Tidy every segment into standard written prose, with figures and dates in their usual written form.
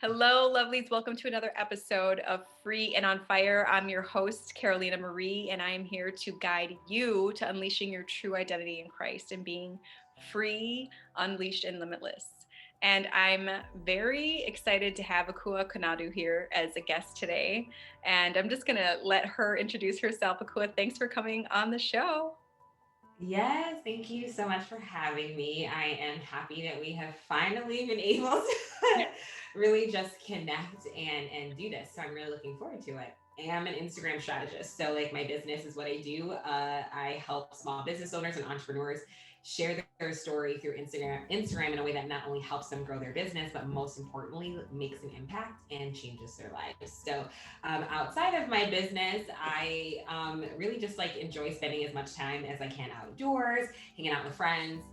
Hello, lovelies. Welcome to another episode of Free and on Fire. I'm your host, Carolina Marie, and I am here to guide you to unleashing your true identity in Christ and being free, unleashed, and limitless. And I'm very excited to have Akua Kanadu here as a guest today. And I'm just going to let her introduce herself. Akua, thanks for coming on the show. Yes, thank you so much for having me. I am happy that we have finally been able to really just connect and do this. So I'm really looking forward to it. I am an Instagram strategist. So like my business is what I do. I help small business owners and entrepreneurs share their story through Instagram in a way that not only helps them grow their business, but most importantly makes an impact and changes their lives. So outside of my business, I really just like enjoy spending as much time as I can outdoors, hanging out with friends.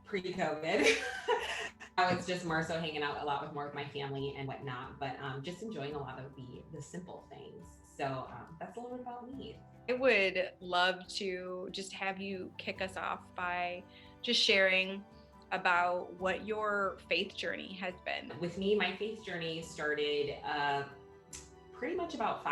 Pre-COVID, now it's just more so hanging out a lot with more of my family and whatnot, but just enjoying a lot of the simple things. So that's a little bit about me. I would love to just have you kick us off by just sharing about what your faith journey has been. With me, my faith journey started pretty much about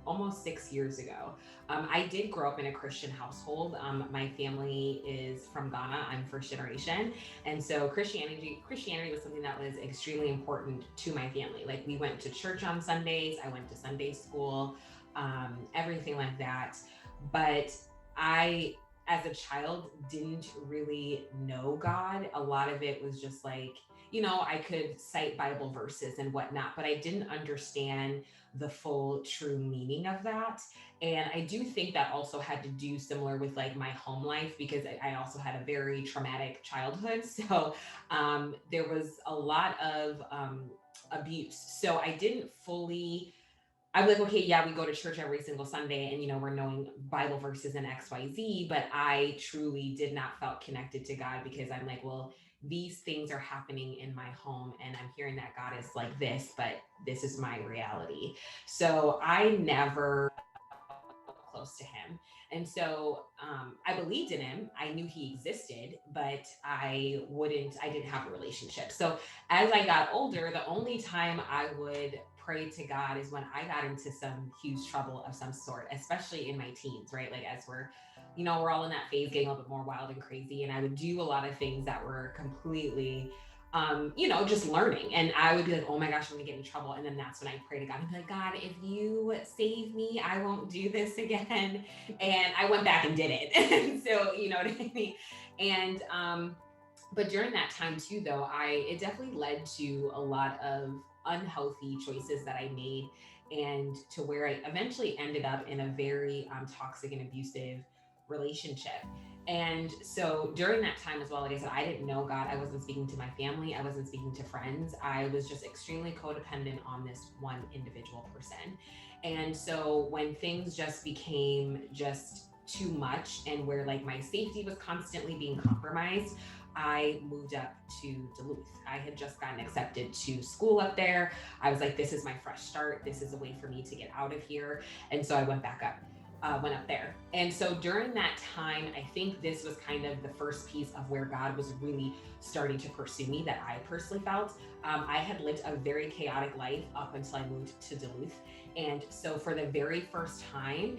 almost 6 years ago. I did grow up in a Christian household. My family is from Ghana. I'm first generation, and so Christianity was something that was extremely important to my family. Like we went to church on Sundays. I went to Sunday school, everything like that. But I, as a child, didn't really know God. A lot of it was just like, I could cite Bible verses and whatnot, but I didn't understand the full true meaning of that. And I do think that also had to do similar with like my home life because I also had a very traumatic childhood. So there was a lot of abuse. So I didn't fully I'm like, okay, yeah, we go to church every single Sunday and, we're knowing Bible verses and XYZ, but I truly did not felt connected to God because I'm like, well, these things are happening in my home and I'm hearing that God is like this, but this is my reality. So I never felt close to him. And so I believed in him. I knew he existed, but I didn't have a relationship. So as I got older, the only time I would pray to God is when I got into some huge trouble of some sort, especially in my teens, right? Like as we're all in that phase getting a little bit more wild and crazy. And I would do a lot of things that were completely just learning. And I would be like, oh my gosh, I'm gonna get in trouble. And then that's when I pray to God and be like, God, if you save me, I won't do this again. And I went back and did it. And so, you know what I mean? And but during that time too, though, it definitely led to a lot of unhealthy choices that I made, and to where I eventually ended up in a very toxic and abusive relationship. And so during that time as well, like I said, I didn't know God. I wasn't speaking to my family. I wasn't speaking to friends. I was just extremely codependent on this one individual person. And so when things just became just too much and where like my safety was constantly being compromised, I moved up to Duluth. I had just gotten accepted to school up there. I was like, this is my fresh start. This is a way for me to get out of here. And so I went back up. Went up there. And so during that time, I think this was kind of the first piece of where God was really starting to pursue me that I personally felt. I had lived a very chaotic life up until I moved to Duluth. And so for the very first time,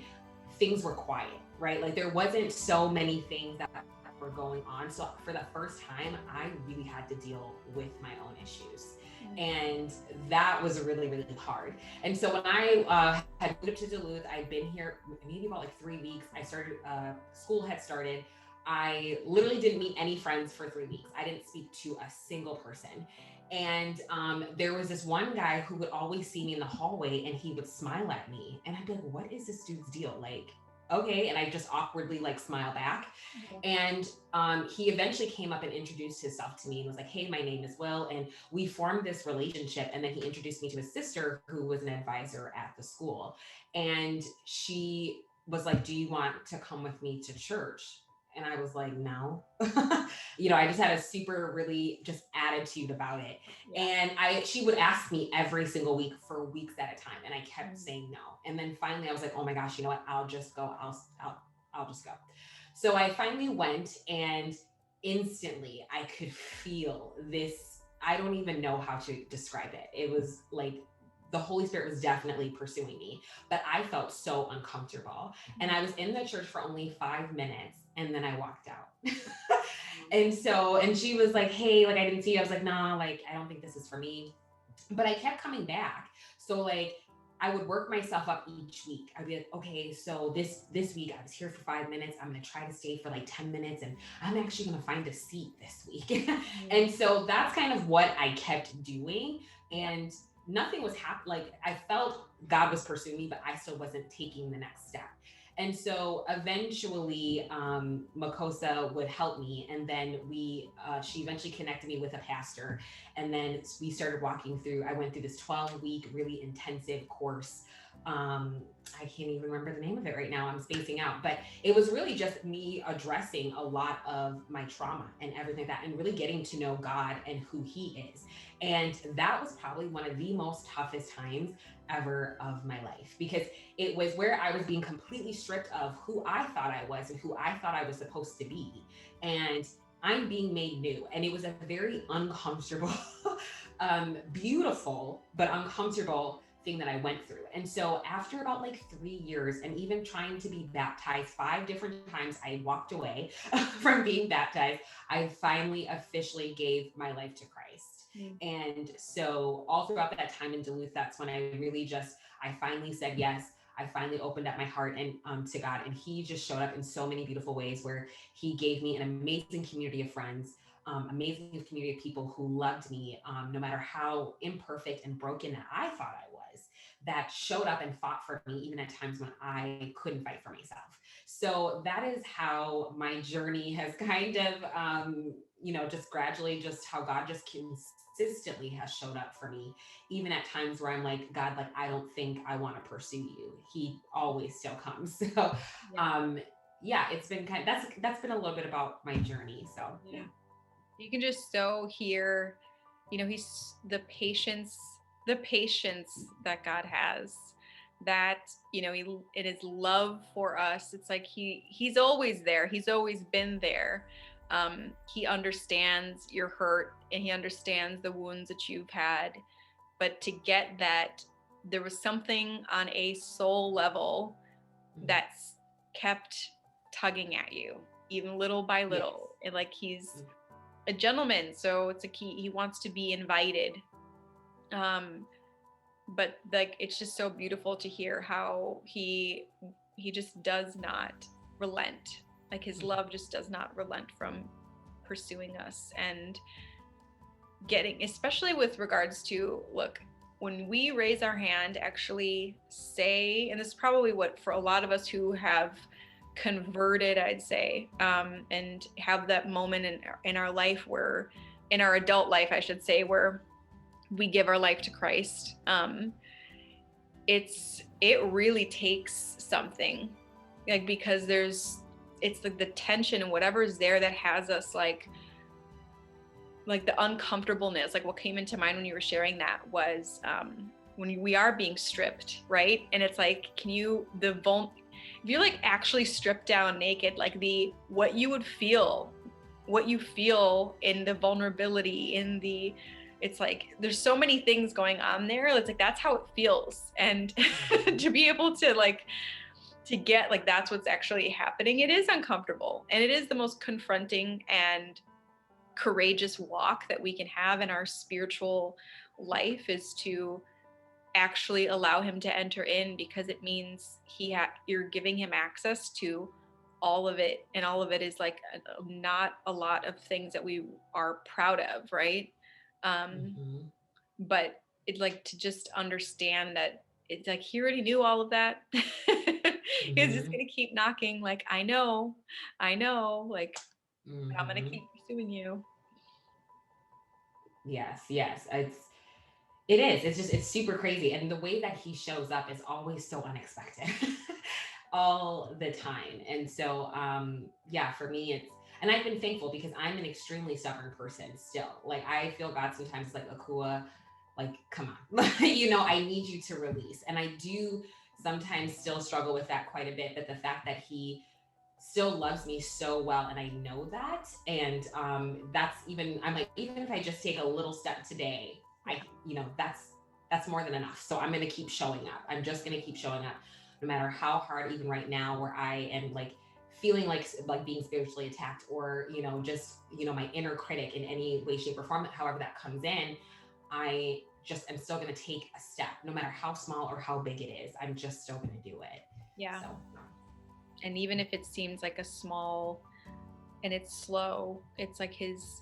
things were quiet, right? Like there wasn't so many things that were going on. So for the first time, I really had to deal with my own issues. And that was really, really hard. And so when I had moved to Duluth, I'd been here maybe about like 3 weeks. School had started. I literally didn't meet any friends for 3 weeks. I didn't speak to a single person. And there was this one guy who would always see me in the hallway and he would smile at me. And I'd be like, what is this dude's deal? Like, okay. And I just awkwardly like smile back. And he eventually came up and introduced himself to me and was like, hey, my name is Will. And we formed this relationship. And then he introduced me to his sister, who was an advisor at the school. And she was like, do you want to come with me to church? And I was like, no. I just had a super really just attitude about it. Yeah. And she would ask me every single week for weeks at a time. And I kept saying no. And then finally I was like, oh my gosh, you know what? I'll just go. I'll just go. So I finally went, and instantly I could feel this I don't even know how to describe it. It was like the Holy Spirit was definitely pursuing me, but I felt so uncomfortable. And I was in the church for only 5 minutes and then I walked out. And she was like, hey, like, I didn't see you. I was like, nah, like, I don't think this is for me. But I kept coming back. So like I would work myself up each week. I'd be like, okay, so this week I was here for 5 minutes. I'm gonna try to stay for like 10 minutes and I'm actually gonna find a seat this week. And so that's kind of what I kept doing. And nothing was happening. Like I felt God was pursuing me, but I still wasn't taking the next step. And so eventually, Makosa would help me, and then she eventually connected me with a pastor, and then we started walking through. I went through this 12-week, really intensive course. I can't even remember the name of it right now. I'm spacing out, but it was really just me addressing a lot of my trauma and everything like that, and really getting to know God and who He is. And that was probably one of the most toughest times ever of my life, because it was where I was being completely stripped of who I thought I was and who I thought I was supposed to be. And I'm being made new. And it was a very uncomfortable, beautiful, but uncomfortable thing that I went through. And so after about like 3 years and even trying to be baptized 5 different times, I walked away from being baptized. I finally officially gave my life to Christ. And so all throughout that time in Duluth, that's when I finally said yes. I finally opened up my heart and to God, and He just showed up in so many beautiful ways, where He gave me an amazing community of friends, amazing community of people who loved me, no matter how imperfect and broken that I thought I was, that showed up and fought for me, even at times when I couldn't fight for myself. So that is how my journey has kind of, just gradually, just how God just consistently has showed up for me, even at times where I'm like, God, like, I don't think I want to pursue you. He always still comes. So, yeah, it's been that's been a little bit about my journey. So, yeah. You can just so hear, he's the patience that God has, that, it is love for us. It's like he's always there. He's always been there. He understands your hurt and he understands the wounds that you've had. But to get that, there was something on a soul level that's kept tugging at you, even little by little. Yes. And like he's a gentleman, so it's like he wants to be invited. But like it's just so beautiful to hear how he just does not relent. Like his love just does not relent from pursuing us and getting, especially with regards to, look, when we raise our hand, actually say, and this is probably what for a lot of us who have converted, I'd say, and have that moment in our life where, in our adult life, I should say, where we give our life to Christ. It really takes something, like, because it's like the tension and whatever is there that has us like the uncomfortableness. Like what came into mind when you were sharing that was when we are being stripped, right? And it's like, if you're like actually stripped down naked, like what you feel in the vulnerability, it's like there's so many things going on there. It's like that's how it feels. And to be able to get like that's what's actually happening, it is uncomfortable, and it is the most confronting and courageous walk that we can have in our spiritual life, is to actually allow him to enter in, because it means you're giving him access to all of it, and all of it is like not a lot of things that we are proud of, right? But it, like, to just understand that it's like he already knew all of that. He's just gonna keep knocking, like, I know, like, I'm gonna keep pursuing you. Yes, it is. It's super crazy. And the way that he shows up is always so unexpected all the time. And so, yeah, for me, and I've been thankful because I'm an extremely stubborn person still. Like, I feel God sometimes like, Akua, like, come on, I need you to release. And I do sometimes still struggle with that quite a bit. But the fact that he still loves me so well, and I know that. And that's even, I'm like, even if I just take a little step today, Yeah. that's more than enough. So I'm going to keep showing up. I'm just going to keep showing up, no matter how hard, even right now where I am like feeling like being spiritually attacked, or just my inner critic in any way, shape, or form, however that comes in. I just am still going to take a step, no matter how small or how big it is. I'm just still going to do it. Yeah. So And even if it seems like a small and it's slow, it's like he's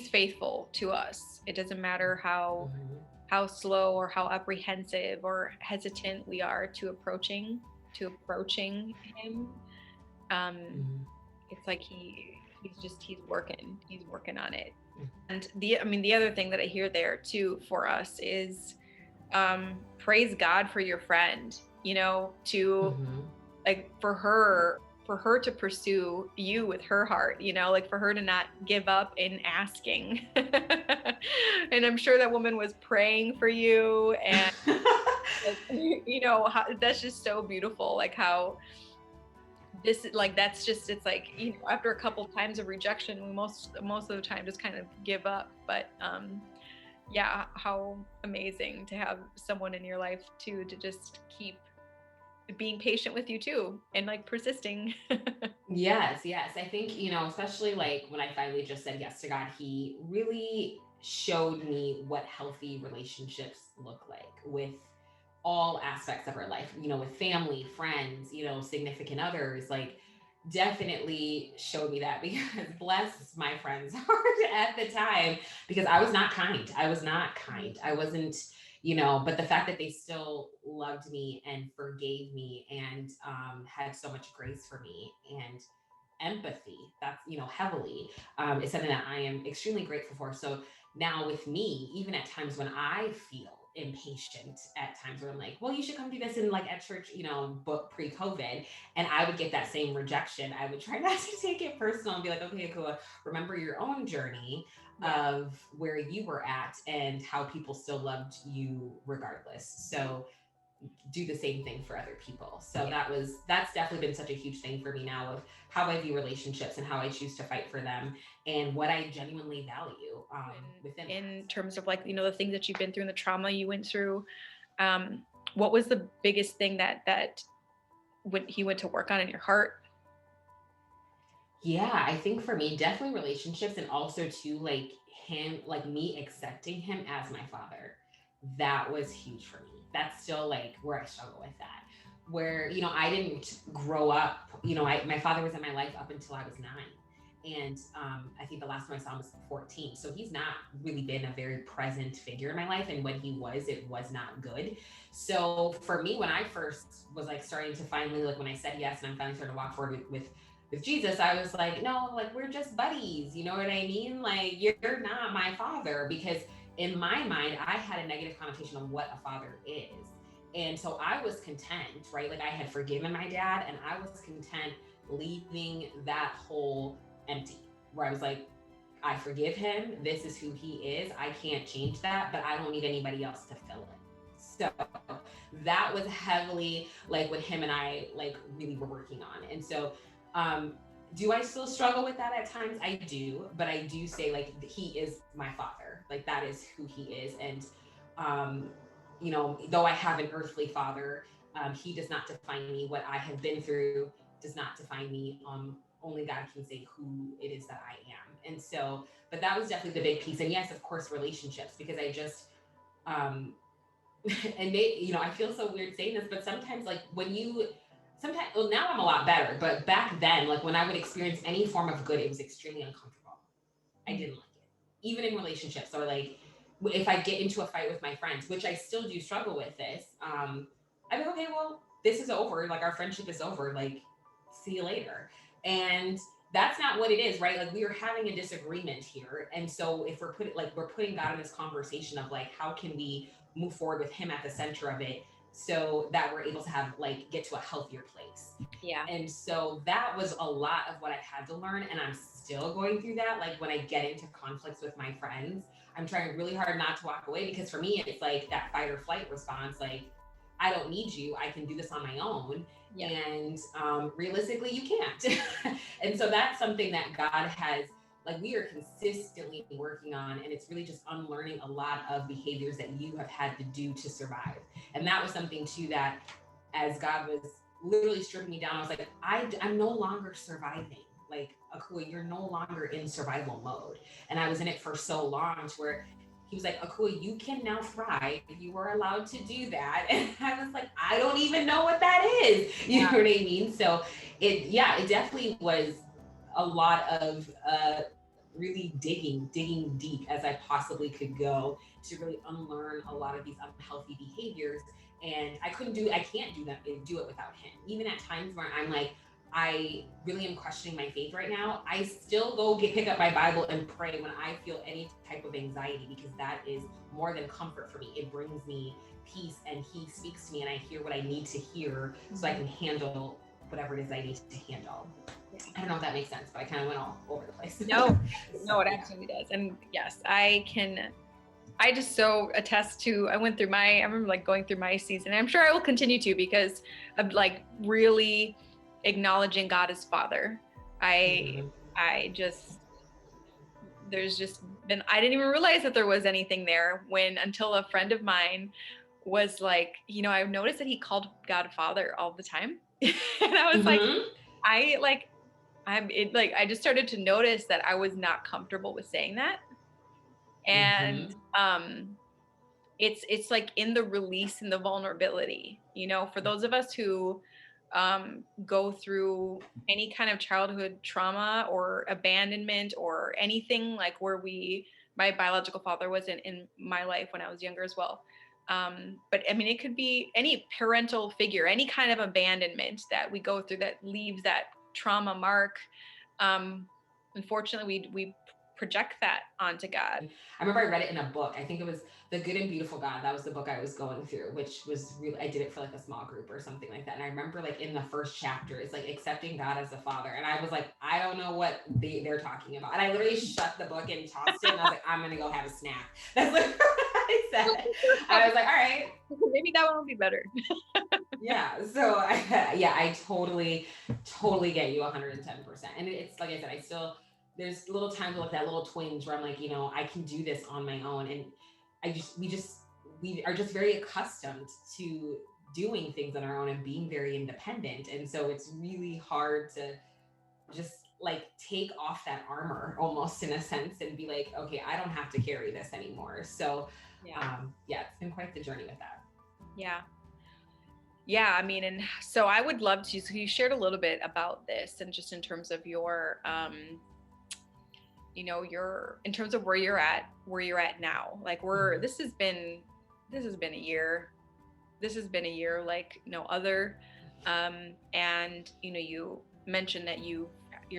faithful to us. It doesn't matter mhm. how slow or how apprehensive or hesitant we are to approaching him. um Mhm. it's like he's working on it. And the other thing that I hear there too for us is praise God for your friend, to Mhm. like for her to pursue you with her heart, like for her to not give up in asking. And I'm sure that woman was praying for you, and like, that's just so beautiful, like how this, like, that's just, it's like, after a couple times of rejection, we most of the time just kind of give up. But yeah, how amazing to have someone in your life too, to just keep being patient with you too, and like persisting. Yes, yes. I think, especially like when I finally just said yes to God, He really showed me what healthy relationships look like with all aspects of our life, with family, friends, significant others. Like, definitely showed me that, because bless my friends' heart at the time, because I was not kind. I was not kind. I wasn't, but the fact that they still loved me and forgave me, and had so much grace for me and empathy, that's heavily, is something that I am extremely grateful for. So now with me, even at times when I feel impatient, at times where I'm like, well, you should come do this in like at church, book pre-COVID, and I would get that same rejection, I would try not to take it personal and be like, okay, cool, remember your own journey Yeah. of where you were at and how people still loved you regardless. So do the same thing for other people. So Yeah. that's definitely been such a huge thing for me now, of how I view relationships and how I choose to fight for them, and what I genuinely value within In that. So terms of, like, the things that you've been through and the trauma you went through, um what was the biggest thing that when he went to work on in your heart? yeah, I think for me, definitely relationships, and also too, like him, like me accepting him as my father. That was huge for me. That's still like where I struggle with that. Where, I didn't grow up, my father was in my life up until I was 9. And I think the last time I saw him was 14. So he's not really been a very present figure in my life. And when he was, it was not good. So for me, when I first was like starting to finally, like when I said yes and I'm finally starting to walk forward with Jesus, I was like, no, like we're just buddies. You know what I mean? Like, you're not my father. Because in my mind, I had a negative connotation of what a father is. And so I was content, right? Like, I had forgiven my dad, and I was content leaving that hole empty, where I was like, I forgive him. This is who he is. I can't change that, but I don't need anybody else to fill it. So that was heavily like what him and I like really were working on. And so um do I still struggle with that at times? I do, but I do say like he is my father. Like, that is who he is. And um though I have an earthly father, he does not define me. What I have been through does not define me. Only God can say who it is that I am. And so, but that was definitely the big piece. And yes, of course, relationships, because I just um and I feel so weird saying this, but sometimes, like, when you, sometimes, well, now I'm a lot better, but back then, like, when I would experience any form of good, it was extremely uncomfortable. I didn't like it, even in relationships, or like if I get into a fight with my friends, which I still do struggle with this. I'm like, okay, well, this is over. Like, our friendship is over. Like, see you later. And that's not what it is, right? Like, we are having a disagreement here, and so if we're putting God in this conversation of like, how can we move forward with Him at the center of it, so that we're able to have like get to a healthier place. Yeah. And so that was a lot of what I had to learn. And I'm still going through that. Like, when I get into conflicts with my friends, I'm trying really hard not to walk away, because for me, it's like that fight or flight response. Like, I don't need you. I can do this on my own. Yeah. And realistically, you can't. And so that's something that God has, like, we are consistently working on. And it's really just unlearning a lot of behaviors that you have had to do to survive. And that was something too that, as God was literally stripping me down, I was like, I'm no longer surviving. Like, Akua, you're no longer in survival mode. And I was in it for so long to where he was like, Akua, you can now thrive. You were allowed to do that. And I was like, I don't even know what that is. You know what I mean? So it definitely was a lot of really digging deep as I possibly could go to really unlearn a lot of these unhealthy behaviors. And I can't do it without him. Even at times where I'm like, I really am questioning my faith right now, I still go pick up my Bible and pray when I feel any type of anxiety, because that is more than comfort for me. It brings me peace, and he speaks to me and I hear what I need to hear so I can handle whatever it is I need to handle. Yeah. I don't know if that makes sense, but I kind of went all over the place. No, no, it absolutely does. And yes, I just so attest to, I remember like going through my season. And I'm sure I will continue to, because of like really acknowledging God as Father. There's just been, I didn't even realize that there was anything there until a friend of mine was like, I've noticed that he called God Father all the time. And I was like, I just started to notice that I was not comfortable with saying that. And it's like in the release and the vulnerability, for those of us who go through any kind of childhood trauma or abandonment or anything, like where my biological father was in my life when I was younger as well. But I mean, it could be any parental figure, any kind of abandonment that we go through that leaves that trauma mark. Unfortunately, we project that onto God. I remember I read it in a book. I think it was The Good and Beautiful God. That was the book I was going through, which was really, I did it for like a small group or something like that. And I remember like in the first chapter, it's like accepting God as a father. And I was like, I don't know what they're talking about. And I literally shut the book and tossed it. And I was like, I'm going to go have a snack. That's like what I said. I was like, all right. Maybe that one will be better. Yeah. So I totally get you 110%. And it's like I said, there's little times like that little twinge where I'm like, I can do this on my own. And we are just very accustomed to doing things on our own and being very independent. And so it's really hard to just like take off that armor almost, in a sense, and be like, okay, I don't have to carry this anymore. So it's been quite the journey with that. Yeah, I mean, and so I would love to, so you shared a little bit about this, and just in terms of your in terms of where you're at now, like this has been a year like no other. And you mentioned that you're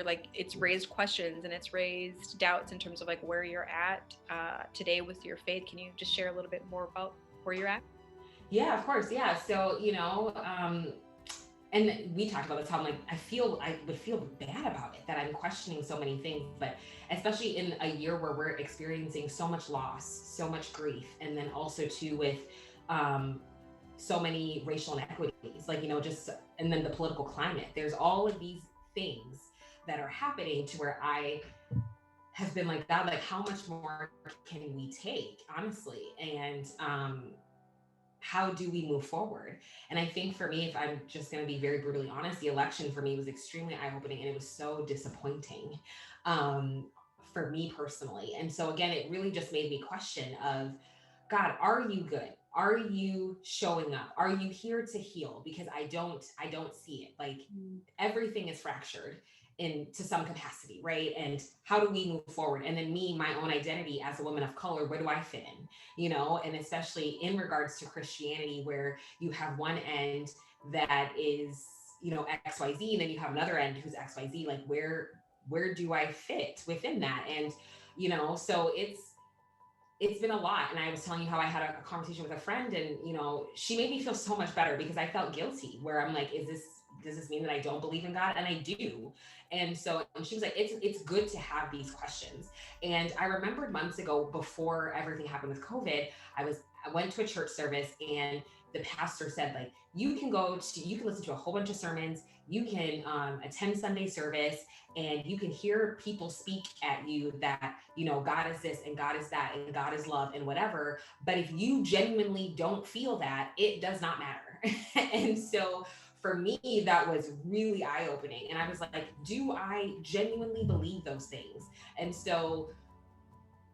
like, it's raised questions and it's raised doubts in terms of like where you're at today with your faith. Can you just share a little bit more about where you're at? Yeah, of course. Yeah. So, and we talked about this, how I'm like, I would feel bad about it, that I'm questioning so many things, but especially in a year where we're experiencing so much loss, so much grief, and then also too with so many racial inequities, like, and then the political climate, there's all of these things that are happening to where I have been like, God, like, how much more can we take, honestly? And how do we move forward? And I think for me, if I'm just going to be very brutally honest, the election for me was extremely eye-opening, and it was so disappointing for me personally. And so again, it really just made me question of, God, are you good? Are you showing up? Are you here to heal? Because I don't see it. Like, everything is fractured to some capacity, right? And how do we move forward? And then me, my own identity as a woman of color, where do I fit in? And especially in regards to Christianity, where you have one end that is, XYZ, and then you have another end who's XYZ. Like, where do I fit within that? And, so it's been a lot. And I was telling you how I had a conversation with a friend, and, she made me feel so much better, because I felt guilty, where I'm like, does this mean that I don't believe in God? And I do. And so she was like, it's good to have these questions. And I remembered months ago, before everything happened with COVID, I went to a church service, and the pastor said, like, you can listen to a whole bunch of sermons, you can attend Sunday service, and you can hear people speak at you that, God is this and God is that and God is love and whatever. But if you genuinely don't feel that, it does not matter. And so for me, that was really eye opening. And I was like, do I genuinely believe those things? And so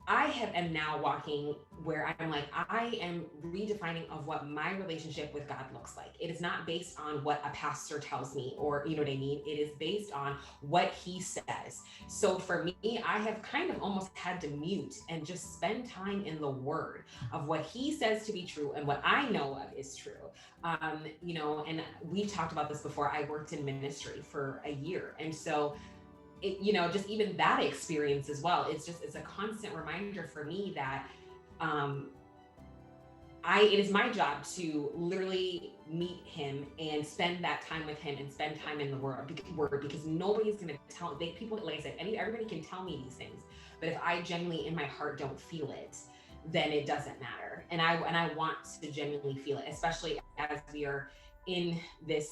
am now walking where I'm like, I am redefining of what my relationship with God looks like. It is not based on what a pastor tells me, or, you know what I mean? It is based on what he says. So for me, I have kind of almost had to mute and just spend time in the word of what he says to be true and what I know of is true. And we talked about this before. I worked in ministry for a year. And so just even that experience as well, it's a constant reminder for me that it is my job to literally meet him and spend that time with him and spend time in the word, because nobody's going to people, like I said, everybody can tell me these things, but if I genuinely in my heart don't feel it, then it doesn't matter. And I want to genuinely feel it, especially as we are in this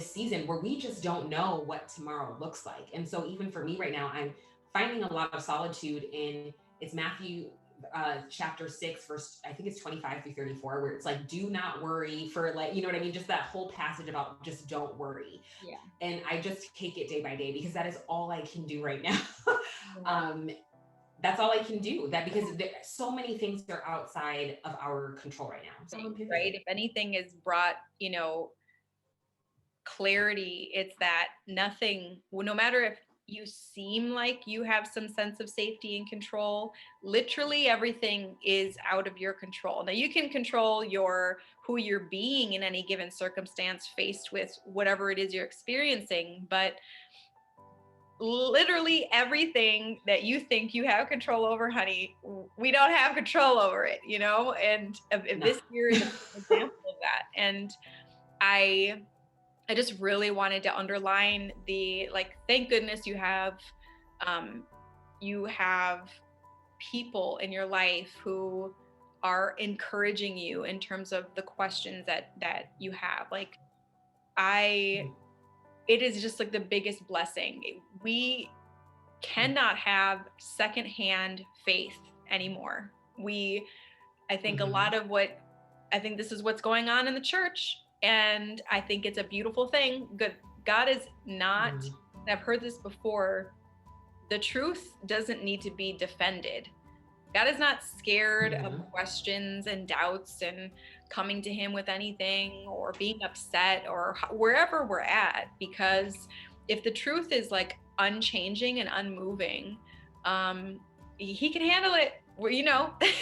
season where we just don't know what tomorrow looks like. And so even for me right now, I'm finding a lot of solitude in, it's Matthew chapter 6 verse, I think it's 25 through 34, where it's like, do not worry, for like, you know what I mean, just that whole passage about just don't worry. Yeah. And I just take it day by day, because that is all I can do right now. That's all I can do, that because so many things are outside of our control right now. So right, if anything is brought clarity, it's that nothing, no matter if you seem like you have some sense of safety and control, literally everything is out of your control. Now you can control who you're being in any given circumstance faced with whatever it is you're experiencing, but literally everything that you think you have control over, honey, we don't have control over it, and this year is an example of that. And I just really wanted to underline thank goodness you have people in your life who are encouraging you in terms of the questions that you have. It is just like the biggest blessing. We cannot have secondhand faith anymore. I think a lot of I think this is what's going on in the church, and I think it's a beautiful thing. God is not, I've heard this before, the truth doesn't need to be defended. God is not scared of questions and doubts and coming to him with anything or being upset or wherever we're at, because if the truth is like unchanging and unmoving, he can handle it.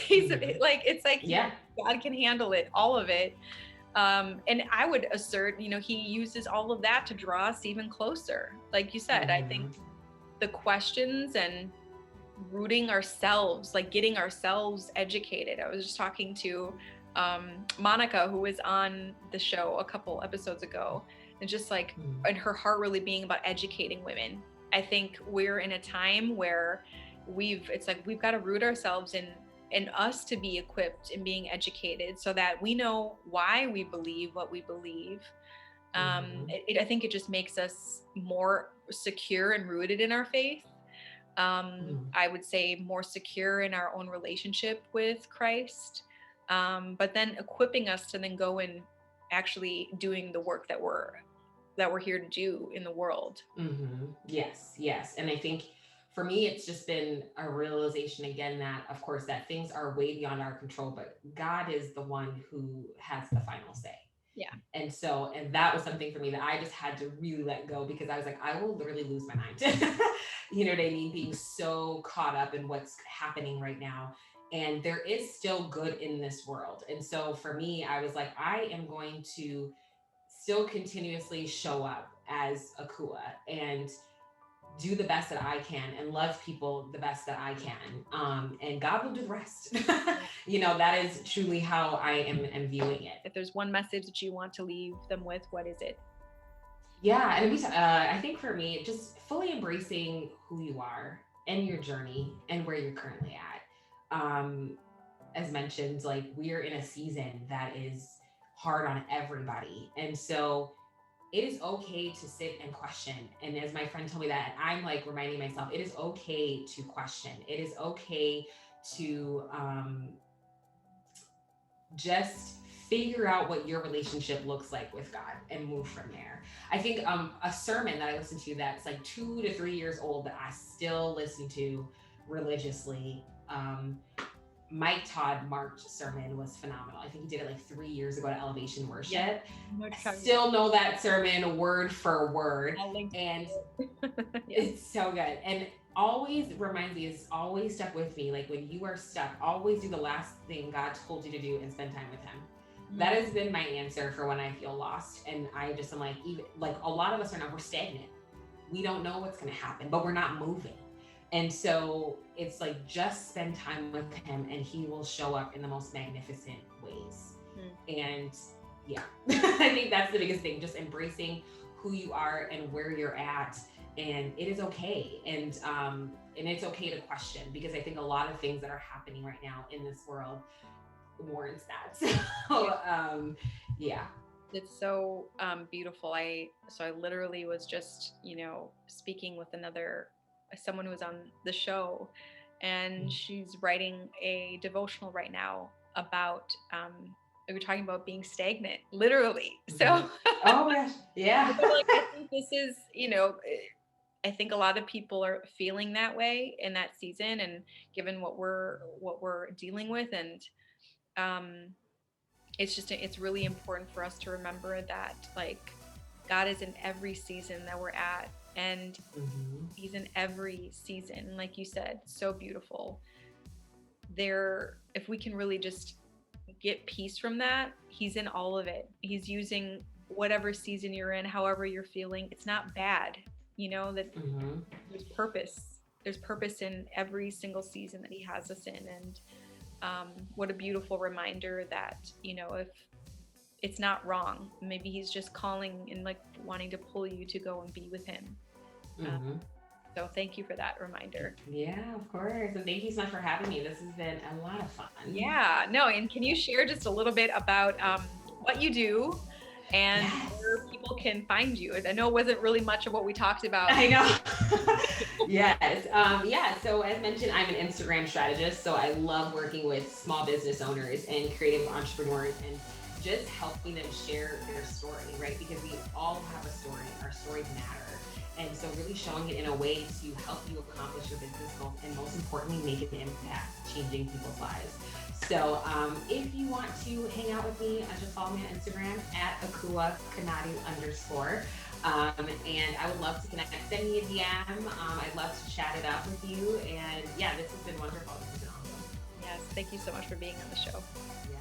He's like, it's like, yeah, God can handle it, all of it. And I would assert, he uses all of that to draw us even closer. Like you said, I think the questions and rooting ourselves, like getting ourselves educated. I was just talking to Monica, who was on the show a couple episodes ago, and just like, and her heart really being about educating women. I think we're in a time where it's like we've got to root ourselves in us to be equipped and being educated so that we know why we believe what we believe. I think it just makes us more secure and rooted in our faith. I would say more secure in our own relationship with Christ, but then equipping us to then go and actually doing the work that we're here to do in the world. Yes. And I think for me, it's just been a realization again that, of course, that things are way beyond our control, but God is the one who has the final say. Yeah. And that was something for me that I just had to really let go, because I was like, I will literally lose my mind. You know what I mean? Being so caught up in what's happening right now. And there is still good in this world. And so for me, I was like, I am going to still continuously show up as Akua and do the best that I can and love people the best that I can. And God will do the rest. That is truly how I am viewing it. If there's one message that you want to leave them with, what is it? Yeah. And I think for me, just fully embracing who you are and your journey and where you're currently at. As mentioned, like, we're in a season that is hard on everybody. And so it is okay to sit and question. And as my friend told me that, I'm like reminding myself, it is okay to question. It is okay to just figure out what your relationship looks like with God and move from there. I think a sermon that I listened to that's like 2 to 3 years old that I still listen to religiously. Mike Todd Mark's sermon was phenomenal. I think he did it like 3 years ago at Elevation Worship. I still know that sermon word for word. And it's so good. And always reminds me, it's always stuck with me. Like when you are stuck, always do the last thing God told you to do and spend time with him. That has been my answer for when I feel lost. And I just am like, even like a lot of us are now, we're stagnant. We don't know what's going to happen, but we're not moving. And so it's like, just spend time with him and he will show up in the most magnificent ways. And yeah, I think that's the biggest thing, just embracing who you are and where you're at. And it is okay. And it's okay to question, because I think a lot of things that are happening right now in this world warrants that. So yeah. It's so beautiful. I literally was just, speaking with someone who was on the show, and she's writing a devotional right now about we were talking about being stagnant, literally. So oh my gosh, yeah. Like, I think this is, I think a lot of people are feeling that way in that season, and given what we're dealing with, and it's really important for us to remember that, like, God is in every season that we're at, and he's in every season, like you said, so beautiful. If we can really just get peace from that, he's in all of it. He's using whatever season you're in, however you're feeling. It's not bad, that there's purpose in every single season that he has us in. And what a beautiful reminder that, if it's not wrong, maybe he's just calling and like wanting to pull you to go and be with him. So thank you for that reminder. Yeah, of course. And thank you so much for having me. This has been a lot of fun. Yeah, no. And can you share just a little bit about what you do and where people can find you? I know it wasn't really much of what we talked about. I know. Yes. So as mentioned, I'm an Instagram strategist. So I love working with small business owners and creative entrepreneurs and just helping them share their story, right? Because we all have a story. Our stories matter. And so really showing it in a way to help you accomplish your business goals, and most importantly, make an impact, changing people's lives. So if you want to hang out with me, just follow me on Instagram at @akuakanadu_. And I would love to connect. Send me a DM. I'd love to chat it up with you. And yeah, this has been wonderful. This has been awesome. Yes, thank you so much for being on the show. Yeah.